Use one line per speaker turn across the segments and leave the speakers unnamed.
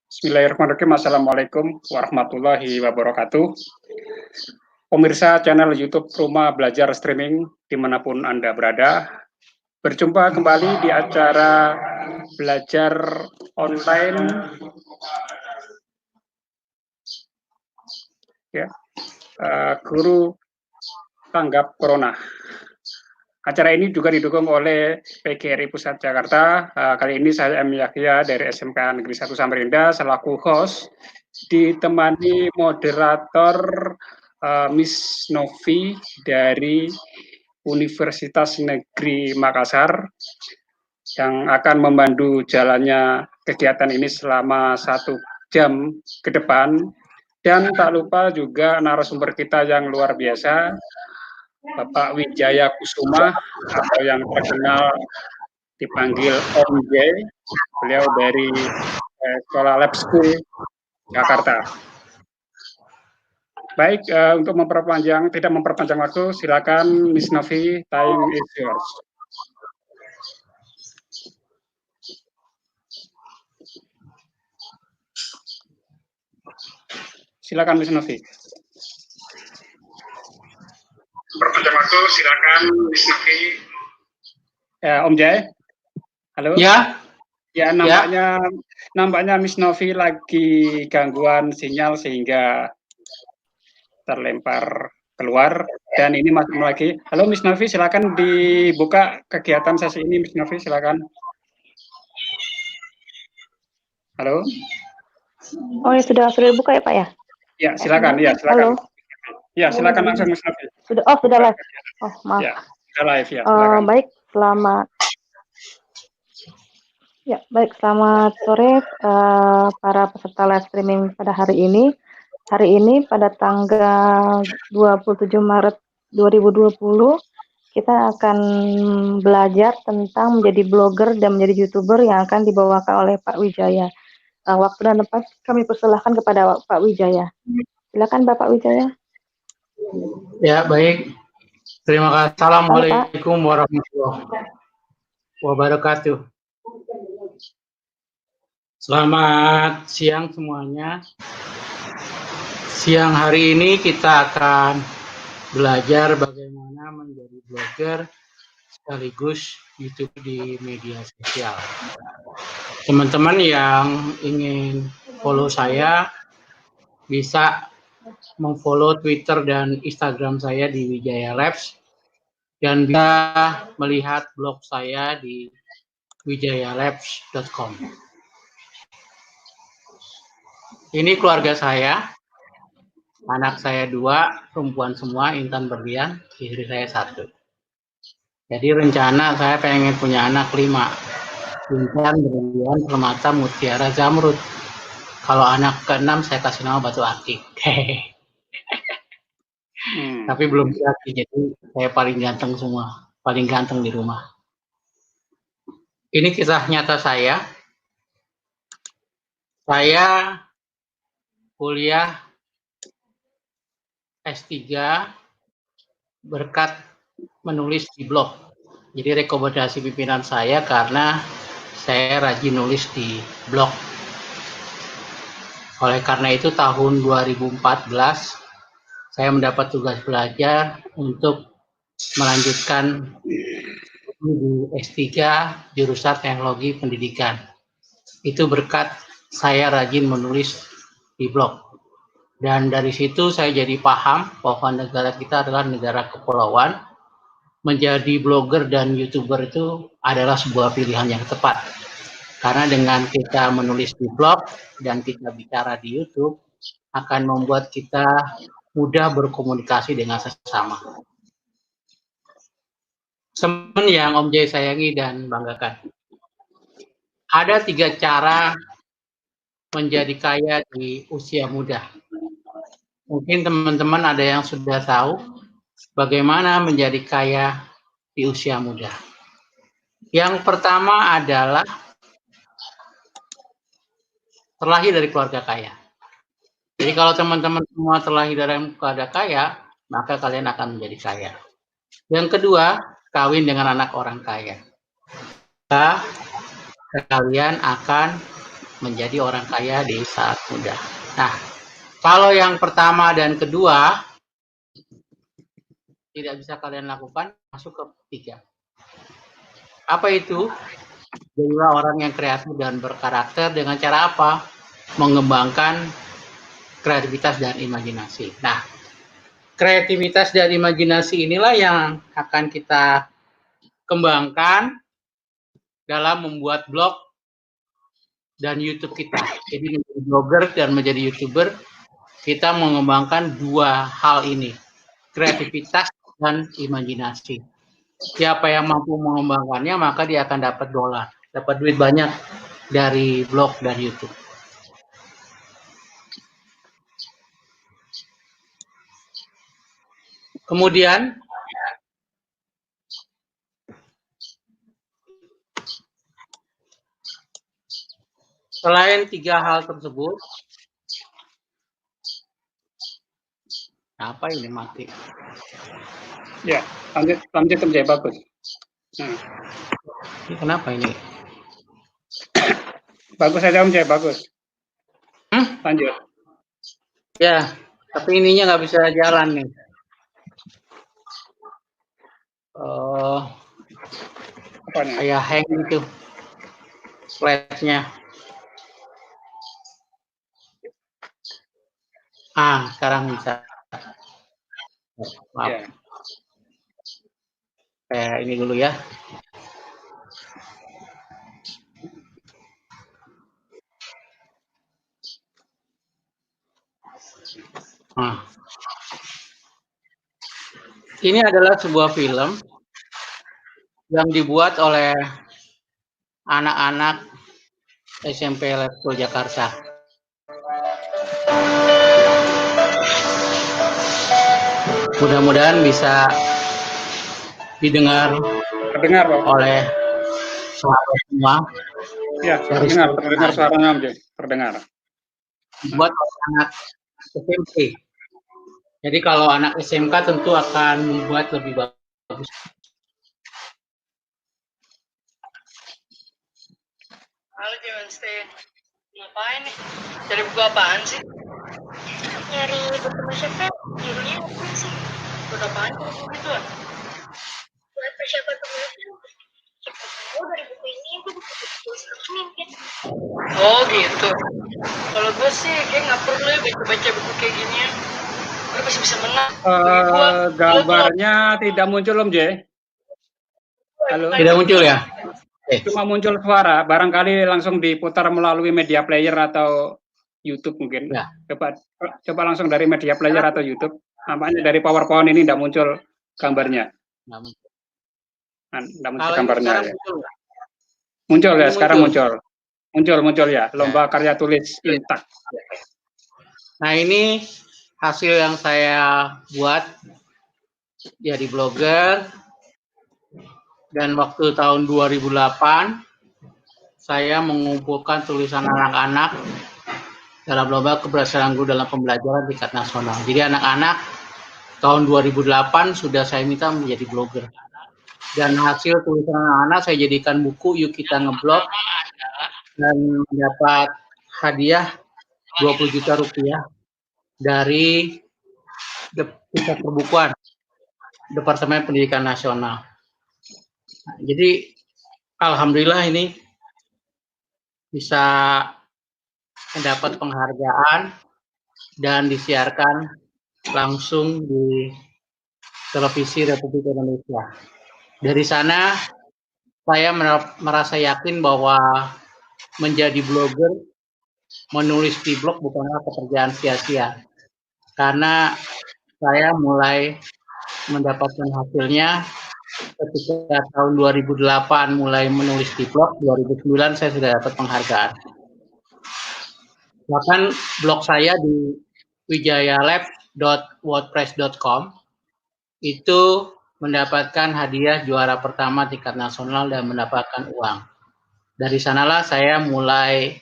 Bismillahirrahmanirrahim. Assalamualaikum warahmatullahi wabarakatuh. Pemirsa channel YouTube Rumah Belajar Streaming dimanapun Anda berada, berjumpa kembali di acara belajar online ya, Guru Tanggap Corona. Acara ini juga didukung oleh PGRI Pusat Jakarta. Kali ini saya M. Yahya dari SMK Negeri 1 Samarinda selaku host, ditemani moderator Miss Novi dari Universitas Negeri Makassar yang akan membantu jalannya kegiatan ini selama 1 jam ke depan. Dan tak lupa juga narasumber kita yang luar biasa, Bapak Wijaya Kusuma atau yang terkenal dipanggil Om J. Beliau dari Sekolah Lab School Jakarta. Baik, untuk tidak memperpanjang waktu, silakan Miss Novi, time is yours. Silakan Miss Novi. Perpanjang waktu, silakan Miss Novi. Om Jai, halo.
Ya.
Ya, nampaknya Miss Novi lagi gangguan sinyal sehingga terlempar keluar, dan ini masuk lagi. Halo Miss Novi, silakan dibuka kegiatan sesi ini, Miss Novi, silakan. Halo.
Oh ya, sudah dibuka ya Pak ya?
Ya, silakan. Ya, silakan.
Halo.
Ya, silakan langsung Miss Novi.
Sudah live. Oh, maaf.
Ya, sudah live ya. Silakan.
Baik, selamat sore para peserta live streaming pada hari ini. Hari ini pada tanggal 27 Maret 2020 kita akan belajar tentang menjadi blogger dan menjadi YouTuber yang akan dibawakan oleh Pak Wijaya. Waktu dan tempat kami persilahkan kepada Pak Wijaya. Silakan Bapak Wijaya.
Ya, baik. Terima kasih. Assalamualaikum warahmatullahi wabarakatuh. Selamat siang semuanya. Siang hari ini kita akan belajar bagaimana menjadi blogger sekaligus YouTube di media sosial. Teman-teman yang ingin follow saya bisa memfollow Twitter dan Instagram saya di Wijaya Labs dan bisa melihat blog saya di wijayalabs.com. Ini keluarga saya, anak saya 2, perempuan semua, Intan berlian, istri saya 1. Jadi rencana saya pengen punya anak 5, Intan berlian, permata, mutiara, zamrud. Kalau anak ke-6 saya kasih nama batu akik. Tapi belum jadi, jadi saya paling ganteng semua, paling ganteng di rumah. Ini kisah nyata saya. Saya kuliah S3 berkat menulis di blog. Jadi rekomendasi pimpinan saya karena saya rajin nulis di blog. Oleh karena itu tahun 2014 saya mendapat tugas belajar untuk melanjutkan di S3 jurusan teknologi pendidikan. Itu berkat saya rajin menulis di blog. Dan dari situ saya jadi paham bahwa negara kita adalah negara kepulauan. Menjadi blogger dan YouTuber itu adalah sebuah pilihan yang tepat. Karena dengan kita menulis di blog dan kita bicara di YouTube akan membuat kita mudah berkomunikasi dengan sesama. Teman yang Om Jai sayangi dan banggakan. Ada 3 cara menjadi kaya di usia muda. Mungkin teman-teman ada yang sudah tahu bagaimana menjadi kaya di usia muda. Yang pertama adalah terlahir dari keluarga kaya. Jadi kalau teman-teman semua terlahir dari keluarga kaya, maka kalian akan menjadi kaya. Yang kedua, kawin dengan anak orang kaya. Maka kalian akan menjadi orang kaya di saat muda. Nah, kalau yang pertama dan kedua tidak bisa kalian lakukan, masuk ke ketiga. Apa itu? Jadilah orang yang kreatif dan berkarakter dengan cara apa? Mengembangkan kreativitas dan imajinasi. Nah, kreativitas dan imajinasi inilah yang akan kita kembangkan dalam membuat blog dan YouTube kita. Jadi menjadi blogger dan menjadi YouTuber, kita mengembangkan dua hal ini, kreativitas dan imajinasi. Siapa yang mampu mengembangkannya, maka dia akan dapat dolar, dapat duit banyak dari blog dan YouTube. Kemudian, selain tiga hal tersebut, apa ini mati?
Ya, lanjut Om Jay, bagus.
Ini kenapa ini?
Bagus aja Om Jay, bagus. Lanjut.
Ya, tapi ininya nggak bisa jalan nih. Kayak hang gitu, flash-nya. Sekarang bisa. Maaf.
Yeah.
Kayak ini dulu ya. Ini adalah sebuah film yang dibuat oleh anak-anak SMP Letkol Jakarta. Mudah-mudahan bisa didengar oleh sahabat semua.
Ya, terdengar suaranya Om Jay, terdengar.
Buat anak SMP. Jadi kalau anak SMK tentu akan membuat lebih bagus.
Halo Wednesday, ngapain nih? Cari buku apaan sih? Nyari buku masyarakat, judulnya apa sih? Buku apaan buku gituan? Buat persiapan penulisan. Siapa tahu dari buku ini aku bisa mungkin. Oh gitu. Kalau gue sih kayak nggak perlu ya baca buku kayak ginian. Gue pasti bisa menang.
Gambarnya tidak muncul Om Jay. Halo.
Tidak muncul ya?
Cuma muncul suara, barangkali langsung diputar melalui media player atau YouTube mungkin.
Ya.
Coba langsung dari media player atau YouTube. Nampaknya dari PowerPoint ini tidak muncul gambarnya. Tidak muncul gambarnya. Ya. Muncul ya, sekarang muncul. Muncul ya, lomba karya tulis Intak.
Nah ini hasil yang saya buat jadi blogger. Dan waktu tahun 2008 saya mengumpulkan tulisan anak-anak dalam lomba keberhasilan guru dalam pembelajaran tingkat nasional. Jadi anak-anak tahun 2008 sudah saya minta menjadi blogger. Dan hasil tulisan anak-anak saya jadikan buku Yuk Kita Ngeblog dan mendapat hadiah 20 juta rupiah dari Pusat Perbukuan Departemen Pendidikan Nasional. Jadi alhamdulillah ini bisa mendapat penghargaan dan disiarkan langsung di televisi Republik Indonesia. Dari sana saya merasa yakin bahwa menjadi blogger, menulis di blog bukanlah pekerjaan sia-sia. Karena saya mulai mendapatkan hasilnya ketika tahun 2008 mulai menulis di blog, 2009 saya sudah dapat penghargaan. Bahkan blog saya di wijayalab.wordpress.com itu mendapatkan hadiah juara pertama tingkat nasional dan mendapatkan uang. Dari sanalah saya mulai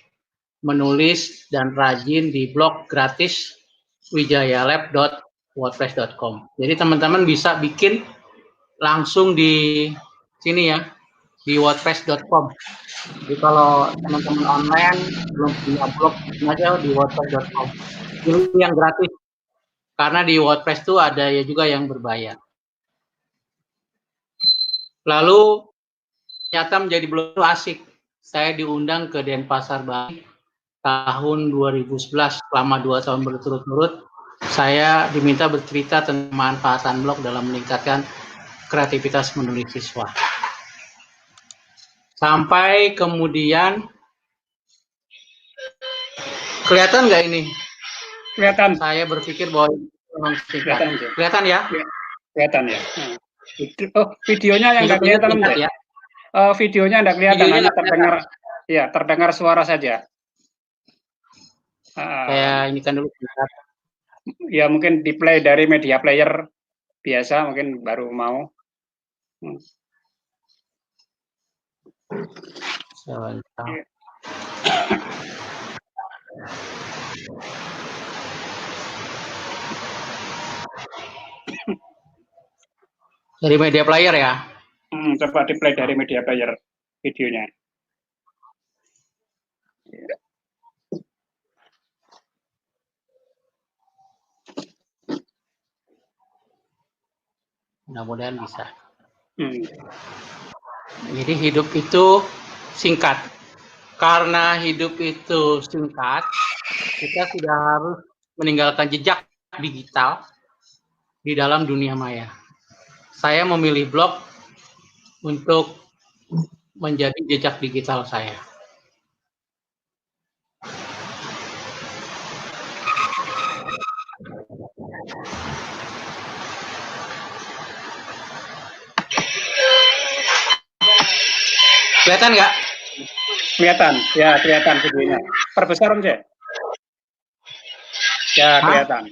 menulis dan rajin di blog gratis wijayalab.wordpress.com. Jadi teman-teman bisa bikin langsung di sini ya, di wordpress.com. Jadi kalau teman-teman online belum punya blog, aja di wordpress.com. Pilih yang gratis, karena di WordPress itu ada ya juga yang berbayar. Lalu ternyata menjadi blog asik. Saya diundang ke Denpasar Bali tahun 2011, selama 2 tahun berturut-turut. Saya diminta bercerita tentang manfaatan blog dalam meningkatkan kreativitas menulis siswa. Sampai kemudian, kelihatan nggak ini?
Kelihatan.
Saya berpikir bahwa
Kelihatan,
kelihatan ya?
Kelihatan ya. Oh, videonya yang nggak kelihatan
ya?
Videonya nggak kelihatan, hanya terdengar, ya terdengar suara saja.
Saya ini kan dulu.
Ya mungkin di play dari media player biasa, mungkin baru mau.
Dari media player ya?
Coba di play dari media player videonya.
Mudah-mudahan bisa. Jadi hidup itu singkat. Karena hidup itu singkat, kita sudah harus meninggalkan jejak digital di dalam dunia maya. Saya memilih blog untuk menjadi jejak digital saya. Kelihatan nggak?
Kelihatan, ya kelihatan videonya. Perbesar Om Cek. Ya kelihatan,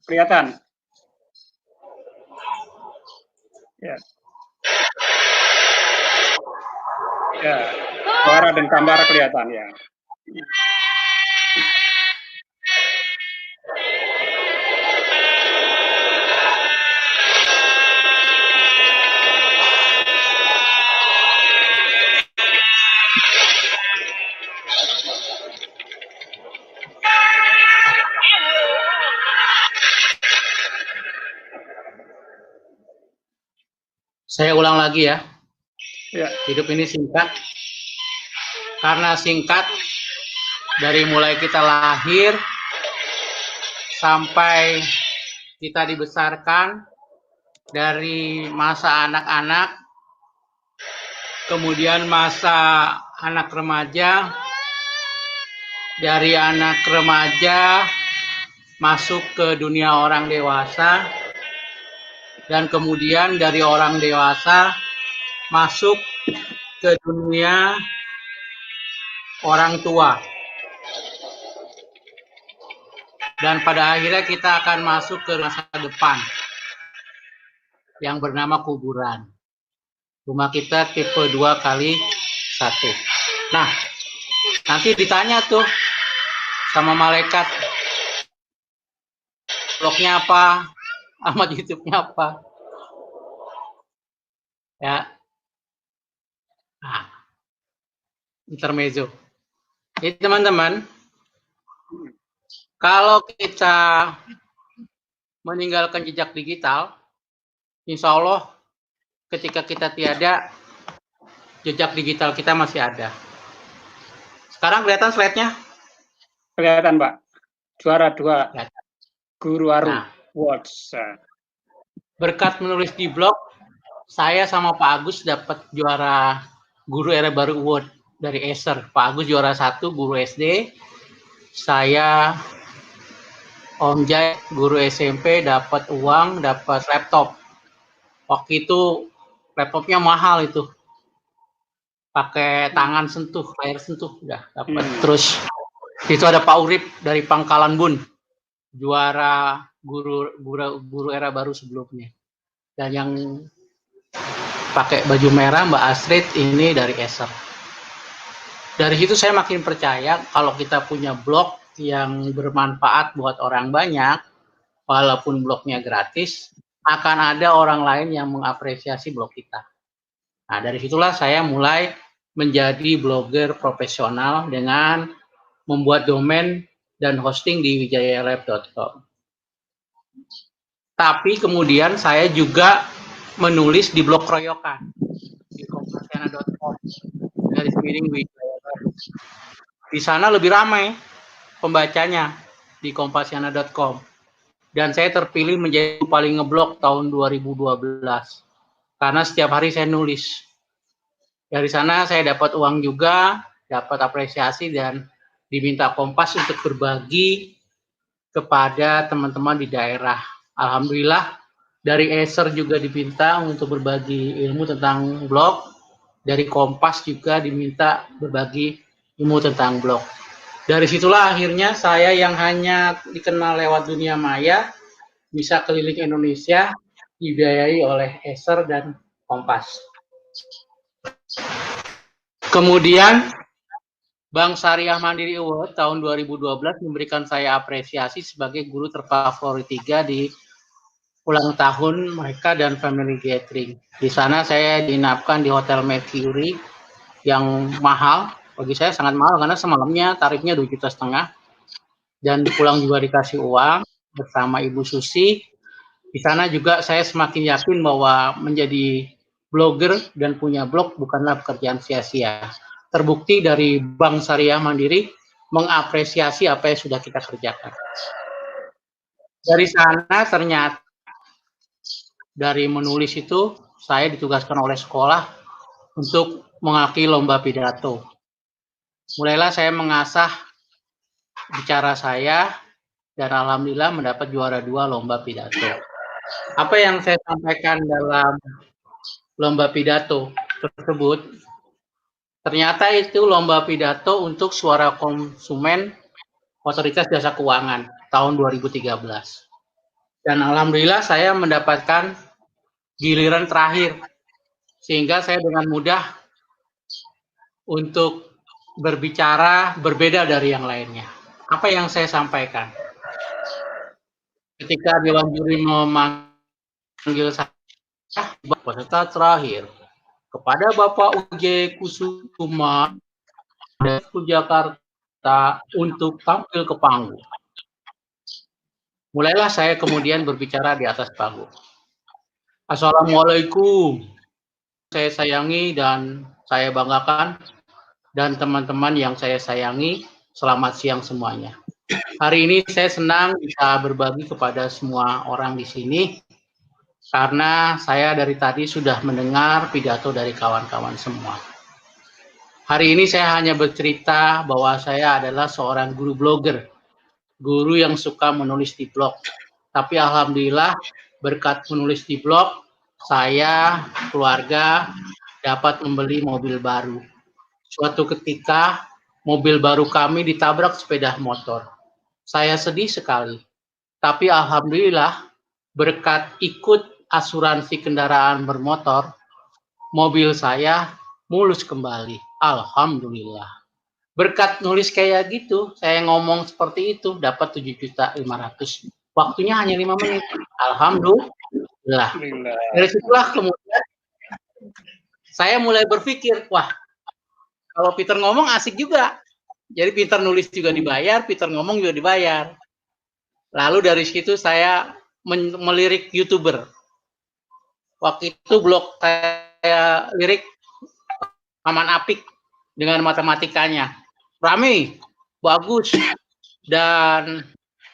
kelihatan. Ya. Ya, suara dan gambar kelihatan ya.
Saya ulang lagi ya.
Ya.
Hidup ini singkat. Karena singkat, dari mulai kita lahir sampai kita dibesarkan, dari masa anak-anak, kemudian masa anak remaja, dari anak remaja masuk ke dunia orang dewasa, dan kemudian dari orang dewasa masuk ke dunia orang tua. Dan pada akhirnya kita akan masuk ke masa depan yang bernama kuburan. Rumah kita tipe 2x1. Nah, nanti ditanya tuh sama malaikat, blognya apa, alamat YouTube-nya apa. Ya. Nah, intermezzo. Jadi teman-teman, kalau kita meninggalkan jejak digital, insya Allah ketika kita tiada, jejak digital kita masih ada. Sekarang kelihatan slide-nya?
Kelihatan Pak, juara 2 Guru Aru Awards.
Berkat menulis di blog, saya sama Pak Agus dapat juara Guru Era Baru Award dari Acer. Pak Agus juara 1 guru SD, saya Om Jai guru SMP dapat uang, dapat laptop. Waktu itu laptopnya mahal itu, pakai tangan sentuh, layar sentuh, udah dapat. Terus itu ada Pak Urip dari Pangkalan Bun, juara guru Era Baru sebelumnya. Dan yang pakai baju merah Mbak Astrid ini dari Acer. Dari situ saya makin percaya kalau kita punya blog yang bermanfaat buat orang banyak, walaupun blognya gratis, akan ada orang lain yang mengapresiasi blog kita. Nah, dari situlah saya mulai menjadi blogger profesional dengan membuat domain dan hosting di wijayalab.com. Tapi kemudian saya juga menulis di blog Kroyokan di kompasiana.com /wijayalab. Di sana lebih ramai pembacanya di kompasiana.com. Dan saya terpilih menjadi paling ngeblog tahun 2012. Karena setiap hari saya nulis. Dari sana saya dapat uang juga, dapat apresiasi dan diminta Kompas untuk berbagi kepada teman-teman di daerah. Alhamdulillah dari Acer juga diminta untuk berbagi ilmu tentang blog. Dari Kompas juga diminta berbagi ilmu tentang blog. Dari situlah akhirnya saya yang hanya dikenal lewat dunia maya bisa keliling Indonesia dibiayai oleh Acer dan Kompas. Kemudian Bank Syariah Mandiri Award tahun 2012 memberikan saya apresiasi sebagai guru terfavorit 3 di ulang tahun mereka dan family gathering. Di sana saya diinapkan di Hotel Mercury yang mahal, bagi saya sangat mahal karena semalamnya tarifnya 2,5 juta. Dan pulang juga dikasih uang bersama Ibu Susi. Di sana juga saya semakin yakin bahwa menjadi blogger dan punya blog bukanlah pekerjaan sia-sia. Terbukti dari Bank Syariah Mandiri mengapresiasi apa yang sudah kita kerjakan. Dari sana ternyata dari menulis itu saya ditugaskan oleh sekolah untuk mengakui lomba pidato. Mulailah saya mengasah bicara saya dan alhamdulillah mendapat juara 2 lomba pidato. Apa yang saya sampaikan dalam lomba pidato tersebut? Ternyata itu lomba pidato untuk suara konsumen Otoritas Jasa Keuangan tahun 2013. Dan alhamdulillah saya mendapatkan giliran terakhir sehingga saya dengan mudah untuk berbicara berbeda dari yang lainnya. Apa yang saya sampaikan? Ketika Dewan Juri memanggil saya peserta terakhir kepada Bapak UJ Kusuma dari Jakarta untuk tampil ke panggung. Mulailah saya kemudian berbicara di atas panggung. Assalamualaikum. Saya sayangi dan saya banggakan dan teman-teman yang saya sayangi, selamat siang semuanya. Hari ini saya senang bisa berbagi kepada semua orang di sini karena saya dari tadi sudah mendengar pidato dari kawan-kawan semua. Hari ini saya hanya bercerita bahwa saya adalah seorang guru blogger, guru yang suka menulis di blog. Tapi alhamdulillah berkat menulis di blog, saya, keluarga dapat membeli mobil baru. Suatu ketika mobil baru kami ditabrak sepeda motor. Saya sedih sekali. Tapi alhamdulillah berkat ikut asuransi kendaraan bermotor, mobil saya mulus kembali. Alhamdulillah. Berkat nulis kayak gitu, saya ngomong seperti itu, dapat 7.500.000. Waktunya hanya 5 menit. Alhamdulillah. Dari situlah kemudian saya mulai berpikir, wah, kalau Peter ngomong asik juga. Jadi Peter nulis juga dibayar, Peter ngomong juga dibayar. Lalu dari situ saya melirik YouTuber. Waktu itu blog saya lirik Maman Apik dengan matematikanya. Rame, bagus, dan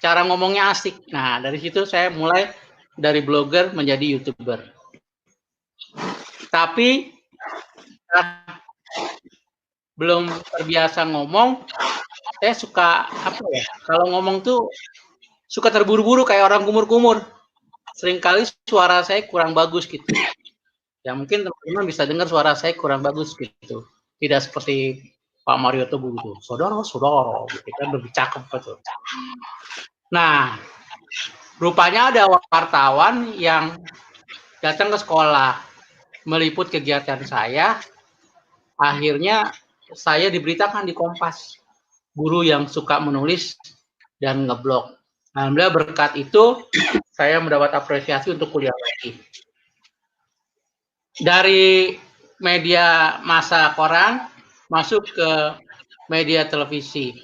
cara ngomongnya asik. Nah, dari situ saya mulai dari blogger menjadi YouTuber. Tapi belum terbiasa ngomong, saya suka apa ya? Kalau ngomong tuh suka terburu-buru kayak orang kumur-kumur. Seringkali suara saya kurang bagus gitu. Ya mungkin teman-teman bisa dengar suara saya kurang bagus gitu. Tidak seperti Pak Mario Teguh gitu. Saudara, gitu kan lebih cakep gitu. Nah, rupanya ada wartawan yang datang ke sekolah meliput kegiatan saya. Akhirnya saya diberitakan di Kompas, guru yang suka menulis dan ngeblog. Alhamdulillah berkat itu saya mendapat apresiasi untuk kuliah lagi. Dari media massa koran, masuk ke media televisi.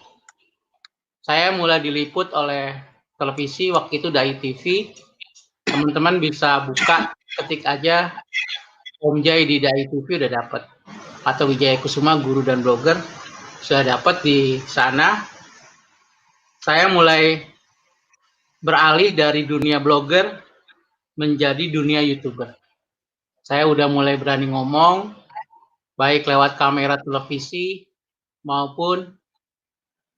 Saya mulai diliput oleh televisi, waktu itu Dai TV. Teman-teman bisa buka, ketik aja Om Jai di Dai TV udah dapat. Atau Wijaya Kusuma, guru dan blogger, sudah dapat di sana. Saya mulai beralih dari dunia blogger menjadi dunia YouTuber. Saya udah mulai berani ngomong, baik lewat kamera televisi maupun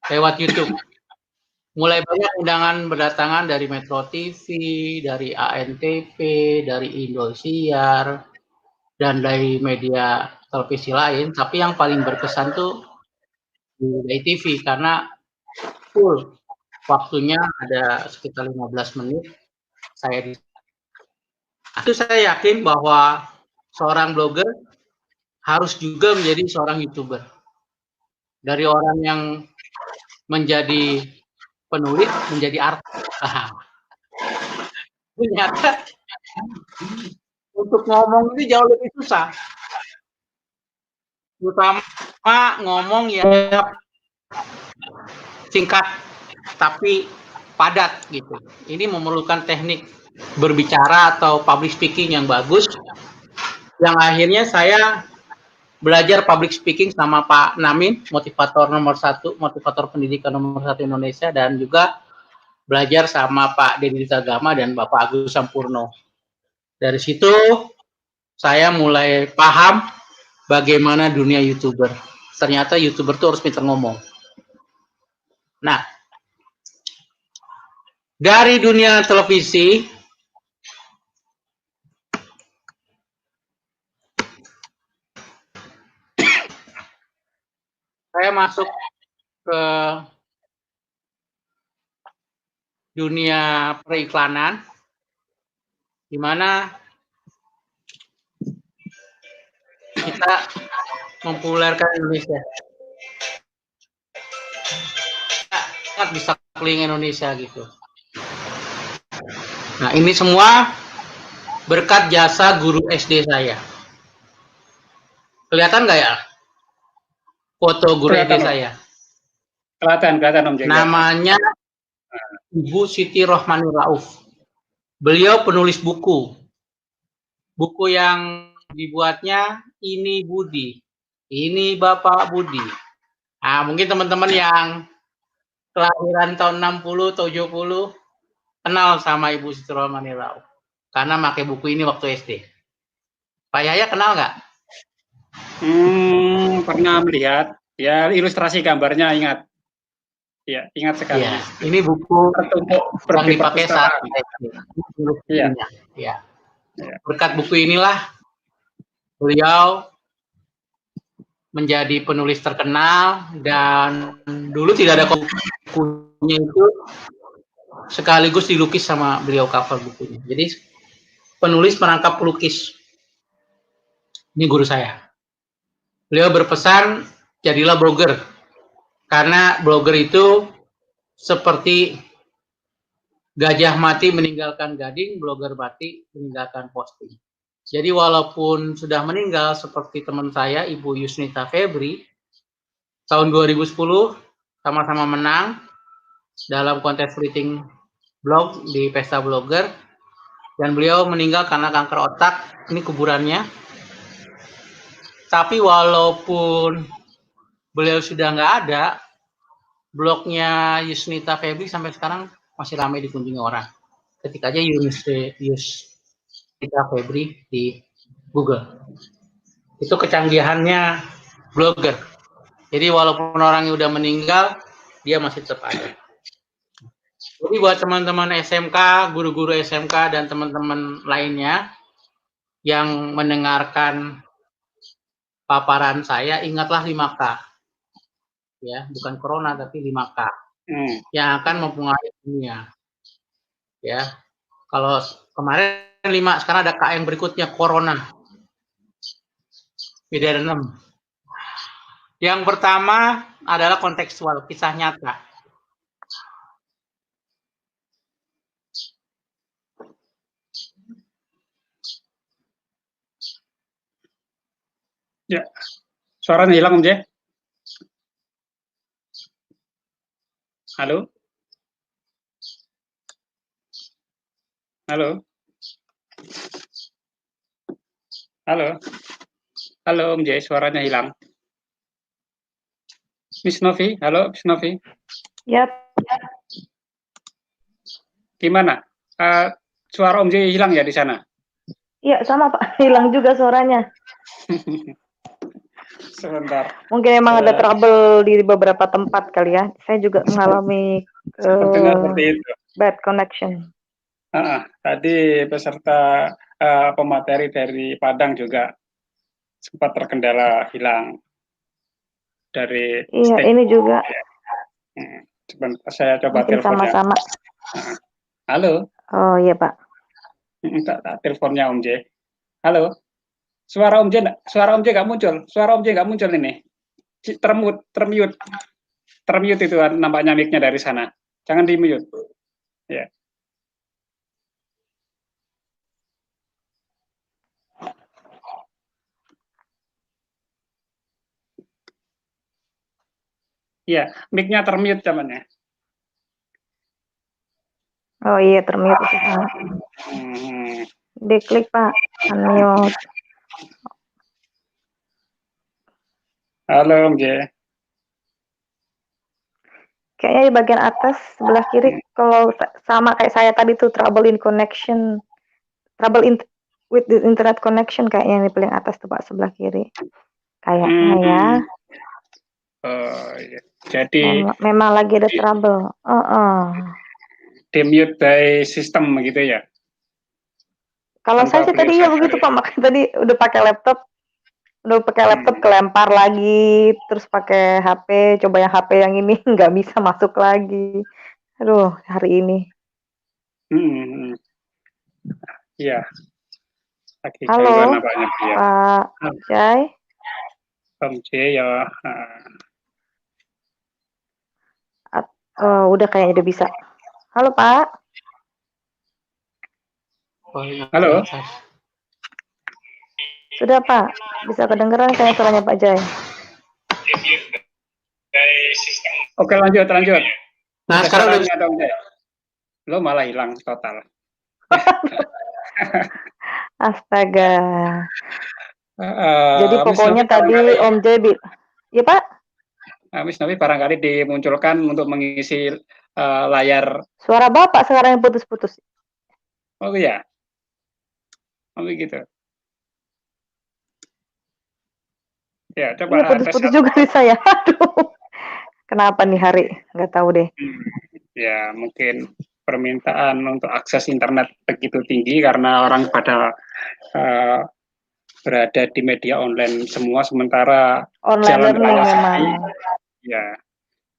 lewat YouTube. Mulai banyak undangan berdatangan dari Metro TV, dari ANTV, dari Indosiar, dan dari media televisi lain. Tapi yang paling berkesan tuh di TV karena full waktunya ada sekitar 15 menit. Itu saya yakin bahwa seorang blogger harus juga menjadi seorang YouTuber. Dari orang yang menjadi penulis menjadi artis. Ternyata untuk ngomong itu jauh lebih susah. Terutama ngomong ya singkat tapi padat gitu. Ini memerlukan teknik berbicara atau public speaking yang bagus. Yang akhirnya saya belajar public speaking sama Pak Namin, motivator nomor 1, motivator pendidikan nomor 1 Indonesia, dan juga belajar sama Pak Deddy Ditagama dan Bapak Agus Sampurno. Dari situ saya mulai paham bagaimana dunia YouTuber. Ternyata YouTuber tuh harus pintar ngomong. Nah, dari dunia televisi, saya masuk ke dunia periklanan, di mana kita mempopulerkan Indonesia. Kita bisa keliling Indonesia gitu. Nah, ini semua berkat jasa guru SD saya. Kelihatan nggak ya foto guru SD saya?
Kelihatan Om Jai.
Namanya Ibu Siti Rohmani Rauf. Beliau penulis buku. Buku yang dibuatnya Ini Budi. Ini Bapak Budi. Nah, mungkin teman-teman yang kelahiran tahun 60, 70 kenal sama Ibu Siti Rohmani Rauf. Karena pakai buku ini waktu SD. Pak Yahya kenal nggak?
Pernah melihat. Ya, ilustrasi gambarnya ingat. Ya, ingat sekali.
Ya, ini buku yang dipakai saat
ya.
Ya. Berkat buku inilah beliau menjadi penulis terkenal, dan dulu tidak ada bukunya itu sekaligus dilukis sama beliau cover bukunya. Jadi penulis merangkap pelukis. Ini guru saya. Beliau berpesan, jadilah blogger. Karena blogger itu seperti gajah mati meninggalkan gading, blogger mati meninggalkan posting. Jadi walaupun sudah meninggal seperti teman saya, Ibu Yusnita Febri, tahun 2010 sama-sama menang dalam kontes writing blog di Pesta Blogger, dan beliau meninggal karena kanker otak. Ini kuburannya. Tapi walaupun beliau sudah nggak ada, blognya Yusnita Febri sampai sekarang masih ramai dikunjungi orang. Ketik aja Yusnita Febri di Google. Itu kecanggihannya blogger. Jadi walaupun orangnya udah meninggal, dia masih tetap ada. Jadi buat teman-teman SMK, guru-guru SMK, dan teman-teman lainnya yang mendengarkan paparan saya, ingatlah 5K. Ya, bukan corona tapi 5K. Yang akan mempengaruhi dunia. Ya. Kalau kemarin 5, sekarang ada K yang berikutnya, corona. Beda 6. Yang pertama adalah kontekstual, kisah nyata.
Ya, suaranya hilang Om J. Halo? Halo? Halo? Halo Om J, suaranya hilang. Miss Novi, halo Miss Novi.
Yap.
Gimana? Suara Om J hilang ya di sana?
Iya, sama Pak. Hilang juga suaranya.
Sebentar.
Mungkin emang ada trouble di beberapa tempat kali ya. Saya juga mengalami
Sepertinya seperti itu.
bad connection.
Tadi peserta pemateri dari Padang juga sempat terkendala hilang dari
Iya, ini juga.
Sebentar, saya coba
Mungkin
teleponnya.
sama-sama.
Halo?
Oh iya Pak.
Teleponnya Om J. Halo? Suara Om J nggak muncul. Suara Om J nggak muncul ini. Termute itu nampaknya mic-nya dari sana. Jangan di mute. Ya. Iya, mic-nya termute zamannya.
Oh iya, termute itu. Diklik Pak, unmute.
Halo Om J.
Kayaknya di bagian atas sebelah kiri, kalau sama kayak saya tadi tuh trouble in connection, with the internet connection, kayaknya di paling atas tuh Pak, sebelah kiri. Kayaknya ya.
Oh iya. Jadi
memang lagi ada trouble.
Demute by system gitu ya.
Kalau saya sih tadi ya begitu Pak, makanya tadi udah pakai laptop kelempar lagi, terus pakai HP, coba yang HP yang ini nggak bisa masuk lagi. Aduh, hari ini.
Iya.
Halo, Pak Jai.
Om J ya.
Udah kayaknya udah bisa. Halo Pak.
Halo.
Sudah Pak, bisa kedengeran kayak suaranya Pak Jai.
Oke, lanjut.
Nah, sekarang udah bisa.
Lo malah hilang total.
Astaga. Jadi pokoknya tadi Om Jai ya Pak?
Miss Novi barangkali dimunculkan untuk mengisi layar.
Suara Bapak sekarang yang putus-putus.
Oh iya. Oh begitu. Ya, coba.
Iya, putus-putus juga di saya. Aduh. Kenapa nih hari? Nggak tahu deh.
Ya, mungkin permintaan untuk akses internet begitu tinggi karena orang pada berada di media online semua, sementara
online
jalan raya
memang.
Ya,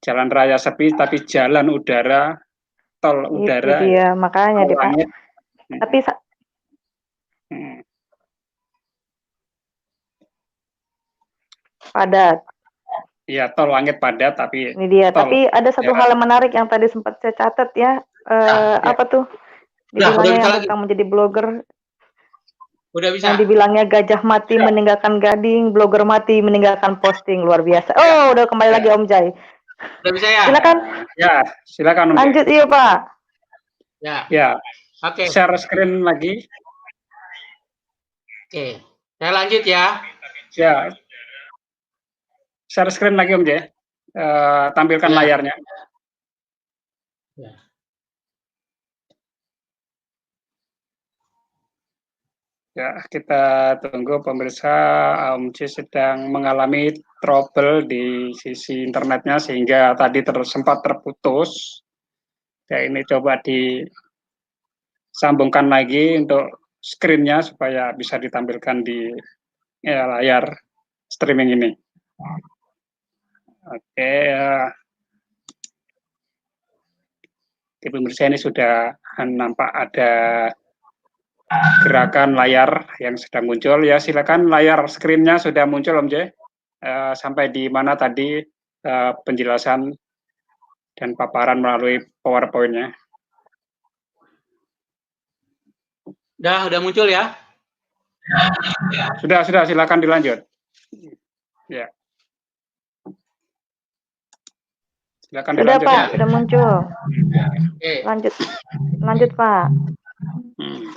jalan raya sepi, tapi jalan udara, tol udara.
Itu dia, makanya deh Pak. Tapi padat.
Iya, tol langit padat, tapi
ini dia. Tapi ada satu hal yang menarik yang tadi sempat saya catat ya. Apa tuh? Dibilangnya yang tentang menjadi blogger.
Udah bisa.
Yang dibilangnya gajah mati meninggalkan gading, blogger mati meninggalkan posting, luar biasa. Oh, udah kembali lagi Om Jai.
Udah bisa ya?
Silakan.
Ya, silakan Om.
Lanjut iya Pak.
Ya. Oke. Share screen lagi.
Oke. Saya lanjut ya.
Ya. Share screen lagi Om J. Tampilkan layarnya. Ya, kita tunggu pemirsa. Om J sedang mengalami trouble di sisi internetnya sehingga tadi sempat terputus. Ya, ini coba disambungkan lagi untuk screen-nya supaya bisa ditampilkan di layar streaming ini. Oke, di pemirsa ini sudah nampak ada gerakan layar yang sedang muncul. Ya, silakan layar screen-nya sudah muncul Om J. Sampai di mana tadi penjelasan dan paparan melalui PowerPoint-nya.
Udah muncul ya?
Sudah, silakan dilanjut. Ya. Silakan
Sudah
dilanjut
Pak,
ya.
sudah muncul.
Oke,
Lanjut Pak.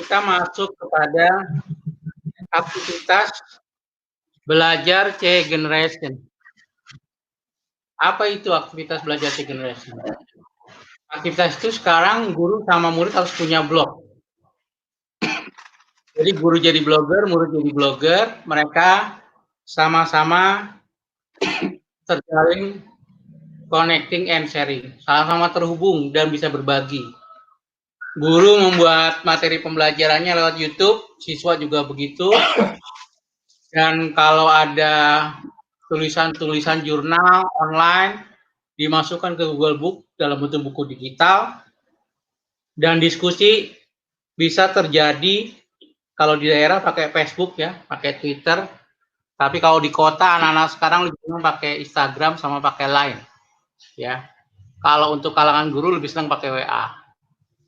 kita masuk kepada aktivitas belajar C Generation. Apa itu aktivitas belajar C Generation? Aktivitas itu sekarang guru sama murid harus punya blog. Jadi guru jadi blogger, murid jadi blogger, mereka sama-sama terjalin connecting and sharing, sama-sama terhubung dan bisa berbagi. Guru membuat materi pembelajarannya lewat YouTube, siswa juga begitu. Dan kalau ada tulisan-tulisan jurnal online, dimasukkan ke Google Book dalam bentuk buku digital, dan diskusi bisa terjadi kalau di daerah pakai Facebook ya, pakai Twitter. Tapi kalau di kota anak-anak sekarang lebih senang pakai Instagram sama pakai Line, ya. Kalau untuk kalangan guru lebih senang pakai WA.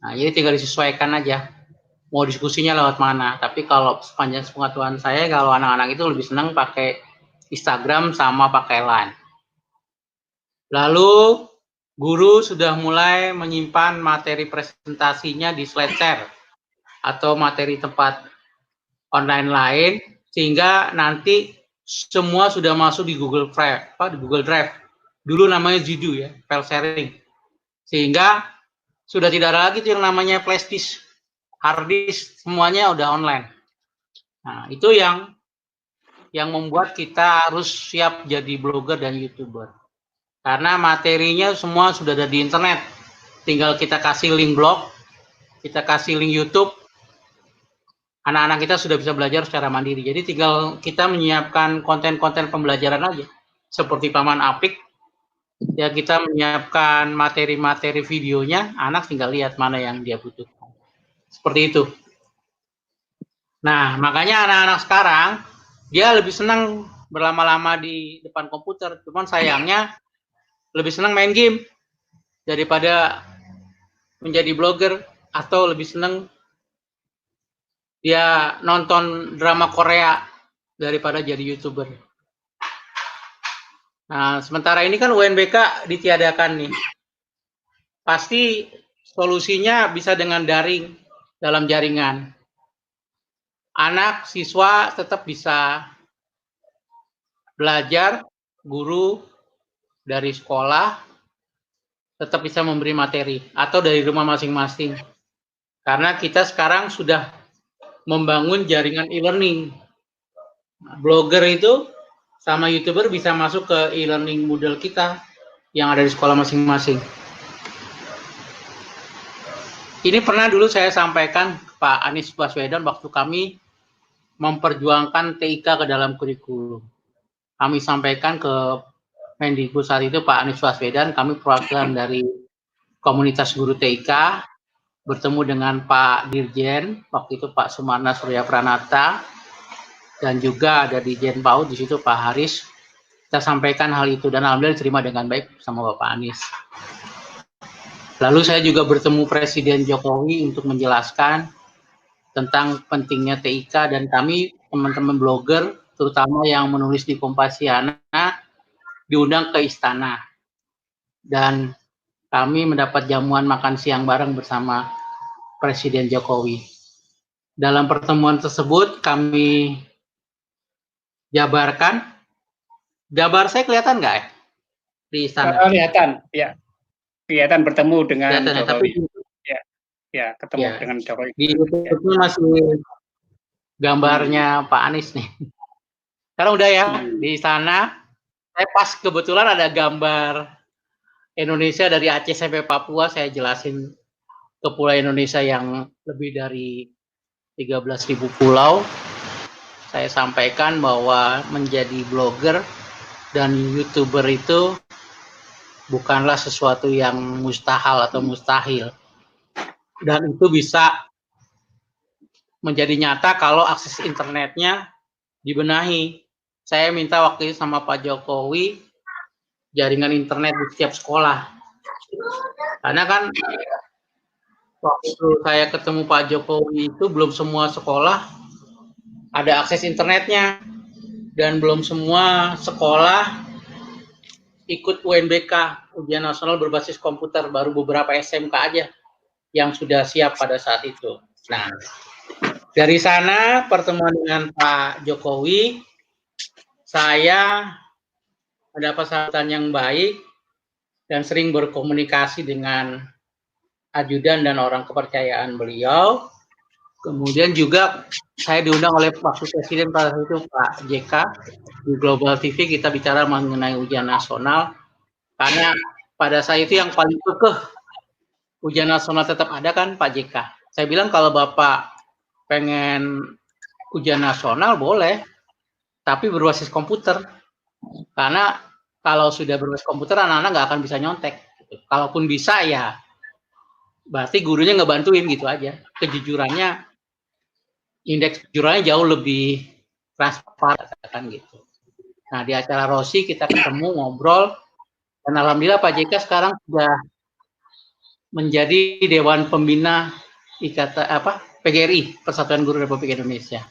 Nah, jadi tinggal disesuaikan aja mau diskusinya lewat mana. Tapi kalau sepanjang pengetahuan saya, kalau anak-anak itu lebih senang pakai Instagram sama pakai Line. Lalu guru sudah mulai menyimpan materi presentasinya di SlideShare atau materi tempat online lain, sehingga nanti semua sudah masuk di Google Drive. Dulu namanya Jidu ya, file sharing. Sehingga sudah tidak ada lagi yang namanya flash disk, hard disk, semuanya udah online. Nah, itu yang membuat kita harus siap jadi blogger dan YouTuber. Karena materinya semua sudah ada di internet. Tinggal kita kasih link blog, kita kasih link YouTube, anak-anak kita sudah bisa belajar secara mandiri. Jadi tinggal kita menyiapkan konten-konten pembelajaran aja. Seperti Paman Apik, ya kita menyiapkan materi-materi videonya, anak tinggal lihat mana yang dia butuhkan. Seperti itu. Nah, makanya anak-anak sekarang, dia lebih senang berlama-lama di depan komputer. Cuman sayangnya, lebih senang main game daripada menjadi blogger, atau lebih senang dia nonton drama Korea daripada jadi YouTuber. Nah, sementara ini kan UNBK ditiadakan nih. Pasti solusinya bisa dengan daring dalam jaringan. Anak, siswa tetap bisa belajar, guru dari sekolah tetap bisa memberi materi atau dari rumah masing-masing. Karena kita sekarang sudah membangun jaringan e-learning. Blogger itu sama YouTuber bisa masuk ke e-learning model kita yang ada di sekolah masing-masing. Ini pernah dulu saya sampaikan ke Pak Anies Baswedan waktu kami memperjuangkan TIK ke dalam kurikulum. Kami sampaikan ke Mendikbud saat itu Pak Anies Baswedan, kami perwakilan dari komunitas guru TIK, bertemu dengan Pak Dirjen, waktu itu Pak Sumarna Surya Pranata, dan juga ada Dirjen PAUD di situ Pak Haris. Kita sampaikan hal itu dan alhamdulillah diterima dengan baik sama Bapak Anies. Lalu saya juga bertemu Presiden Jokowi untuk menjelaskan tentang pentingnya TIK, dan kami teman-teman blogger, terutama yang menulis di Kompasiana, diundang ke istana. Dan kami mendapat jamuan makan siang bareng bersama Presiden Jokowi. Dalam pertemuan tersebut kami jabarkan. Jabar saya kelihatan nggak ya di istana?
Kelihatan, ya. Kelihatan bertemu dengan
Kelihatan,
Jokowi.
tapi
ya, ketemu dengan Jokowi.
Di YouTube masih gambarnya Pak Anies nih. Sekarang udah ya di istana. Saya pas kebetulan ada gambar Indonesia dari Aceh sampai Papua. Saya jelasin kepulauan Indonesia yang lebih dari 13.000 pulau. Saya sampaikan bahwa menjadi blogger dan YouTuber itu bukanlah sesuatu yang mustahil atau mustahil. Dan itu bisa menjadi nyata kalau akses internetnya dibenahi. Saya minta waktu itu sama Pak Jokowi jaringan internet di setiap sekolah. Karena kan waktu saya ketemu Pak Jokowi itu belum semua sekolah ada akses internetnya. dan belum semua sekolah ikut UNBK, ujian nasional berbasis komputer, baru beberapa SMK aja yang sudah siap pada saat itu. Nah, dari sana pertemuan dengan Pak Jokowi, saya mendapat sambutan yang baik dan sering berkomunikasi dengan ajudan dan orang kepercayaan beliau. Kemudian juga saya diundang oleh Wakil Presiden pada saat itu Pak JK di Global TV, kita bicara mengenai ujian nasional, karena pada saat itu yang paling kekeh ujian nasional tetap ada kan Pak JK. Saya bilang kalau Bapak pengen ujian nasional boleh, tapi berbasis komputer. Karena kalau sudah berbasis komputer anak-anak nggak akan bisa nyontek. Kalaupun bisa ya berarti gurunya nggak bantuin gitu aja. Kejujurannya, indeks kejujurannya jauh lebih transparan kan gitu. Nah di acara Rosi kita ketemu ngobrol dan alhamdulillah Pak JK sekarang sudah menjadi Dewan Pembina PGRI, Persatuan Guru Republik Indonesia.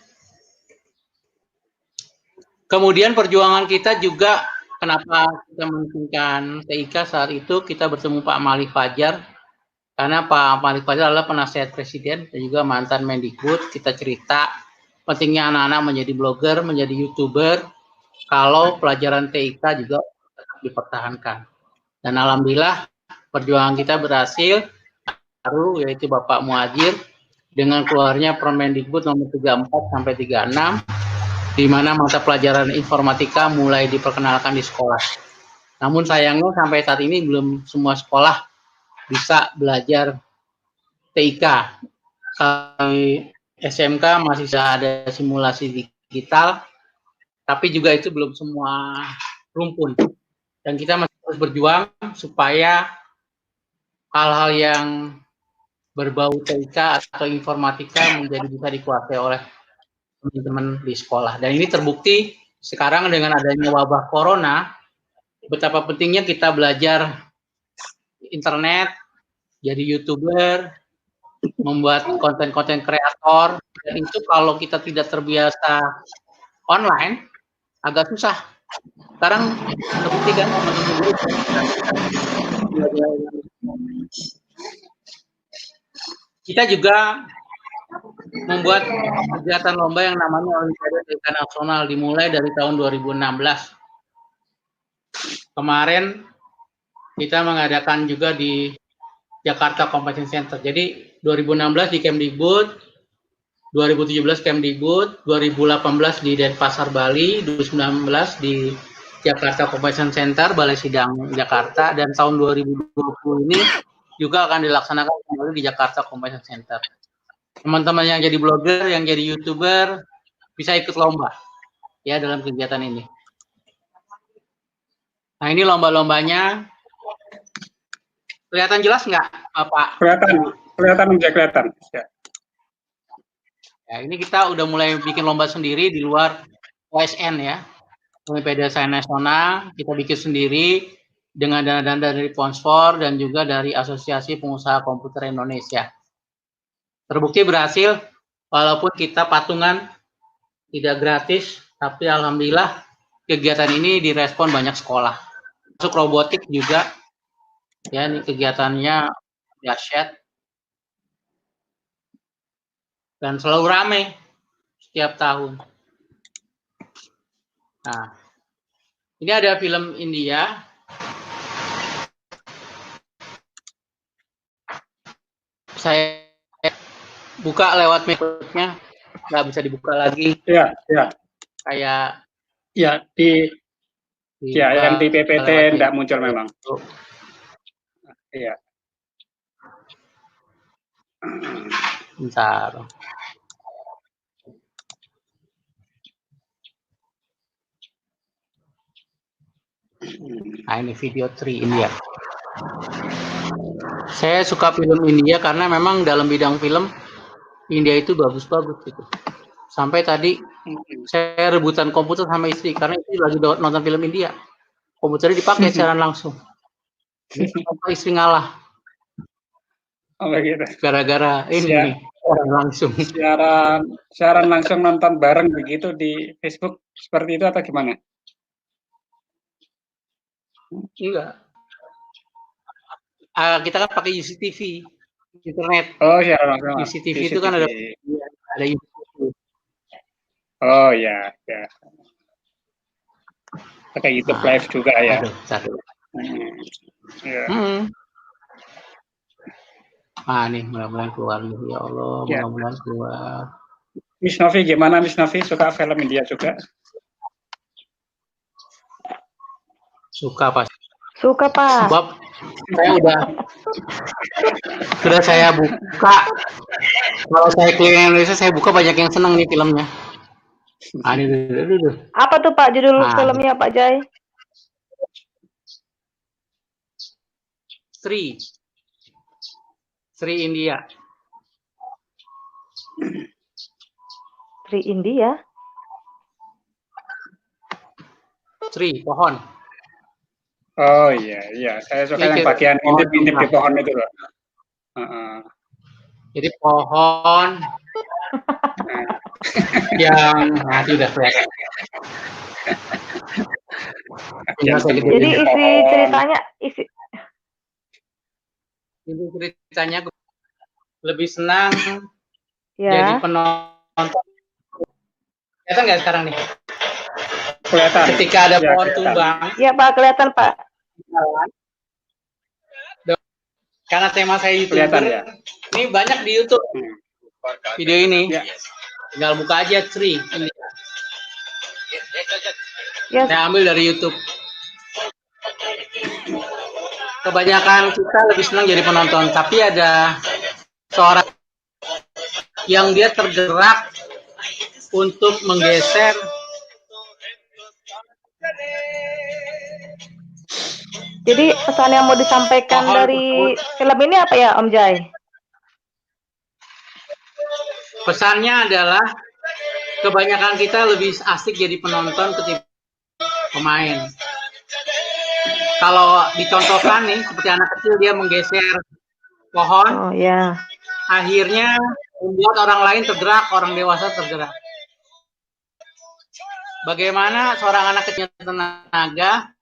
Kemudian perjuangan kita juga, kenapa kita mementingkan TIK saat itu, kita bertemu Pak Malik Fajar, karena Pak Malik Fajar adalah penasihat Presiden dan juga mantan Mendikbud. Kita cerita pentingnya anak-anak menjadi blogger, menjadi YouTuber, kalau pelajaran TIK juga tetap dipertahankan. Dan alhamdulillah perjuangan kita berhasil, baru yaitu Bapak Muhadjir, dengan keluarnya Permendikbud nomor 34 sampai 36, di mana mata pelajaran informatika mulai diperkenalkan di sekolah. Namun sayangnya sampai saat ini belum semua sekolah bisa belajar TIK. Di SMK masih ada simulasi digital, tapi juga itu belum semua rumpun. Dan kita masih terus berjuang supaya hal-hal yang berbau TIK atau informatika menjadi bisa dikuasai oleh teman-teman di sekolah. Dan ini terbukti sekarang dengan adanya wabah corona, betapa pentingnya kita belajar internet, jadi YouTuber, membuat konten-konten kreator. Dan itu kalau kita tidak terbiasa online, agak susah. Sekarang terbukti kan teman-teman kita juga membuat kegiatan lomba yang namanya Olimpiade TIK Nasional, dimulai dari tahun 2016. Kemarin kita mengadakan juga di Jakarta Convention Center. Jadi 2016 di Kemdikbud, 2017 Kemdikbud, 2018 di Denpasar Bali, 2019 di Jakarta Convention Center, Balai Sidang Jakarta, dan tahun 2020 ini juga akan dilaksanakan kembali di Jakarta Convention Center. Teman-teman yang jadi blogger, yang jadi YouTuber, bisa ikut lomba ya dalam kegiatan ini. Nah ini lomba-lombanya. Kelihatan jelas nggak, Pak?
Kelihatan. Ya.
Ya, ini kita udah mulai bikin lomba sendiri di luar OSN ya. Olimpiade Sains Nasional, kita bikin sendiri dengan dana-dana dari sponsor dan juga dari Asosiasi Pengusaha Komputer Indonesia. Terbukti berhasil, walaupun kita patungan, tidak gratis, tapi alhamdulillah kegiatan ini direspon banyak sekolah. Masuk robotik juga, ya ini kegiatannya dahsyat dan selalu ramai setiap tahun. Nah, ini ada film India. Saya buka lewat metodenya, nggak bisa dibuka lagi.
Ya.
Kayak
ya yang di PPT tidak muncul memang. Iya.
Bentar. Nah ini video 3 India. Saya suka film India karena memang dalam bidang film India itu bagus-bagus gitu. Sampai tadi saya rebutan komputer sama istri karena istri lagi nonton film India. Komputernya dipakai secara langsung. Istri ngalah.
Oh begitu.
Gara-gara ini siaran langsung.
Siaran langsung nonton bareng begitu di Facebook seperti itu atau gimana?
Enggak. Kita kan pakai UCTV, internet.
Oh, siaran langsung.
UCTV itu kan ada YouTube.
Oh ya, ya. Pakai YouTube live juga ya.
Aduh.
Ya.
Nih mudah-mudahan keluar nih, ya Allah, mudah-mudahan keluar.
Miss Novi gimana, Miss Novi? Suka film India juga?
Suka Pak.
Suka, Pak.
Sebab sudah saya buka. Kalau saya keliling Indonesia, saya buka banyak yang senang nih filmnya. Aduh.
Apa tuh Pak judul filmnya Pak Jai?
Sri India.
Sri India?
Sri, pohon.
Oh iya, saya suka yang bagian intip-intip di pohon itu loh.
Jadi pohon yang udah kelihatan.
Jadi isi
ceritanya lebih senang jadi penonton. Kelihatan nggak sekarang nih?
Kelihatan.
Ketika ada pohon tumbang.
Iya Pak, kelihatan Pak.
Karena tema saya YouTuber, ini banyak di YouTube video ini. Tinggal buka aja Sri. Saya ambil dari YouTube. Kebanyakan kita lebih senang jadi penonton, tapi ada seorang yang dia tergerak untuk menggeser
Jadi pesan yang mau disampaikan dari film ini apa ya Om Jai?
Pesannya adalah kebanyakan kita lebih asik jadi penonton ketimbang pemain. Kalau dicontohkan nih, seperti anak kecil dia menggeser pohon, akhirnya membuat orang lain tergerak, orang dewasa tergerak. Bagaimana seorang anak kecil tenaga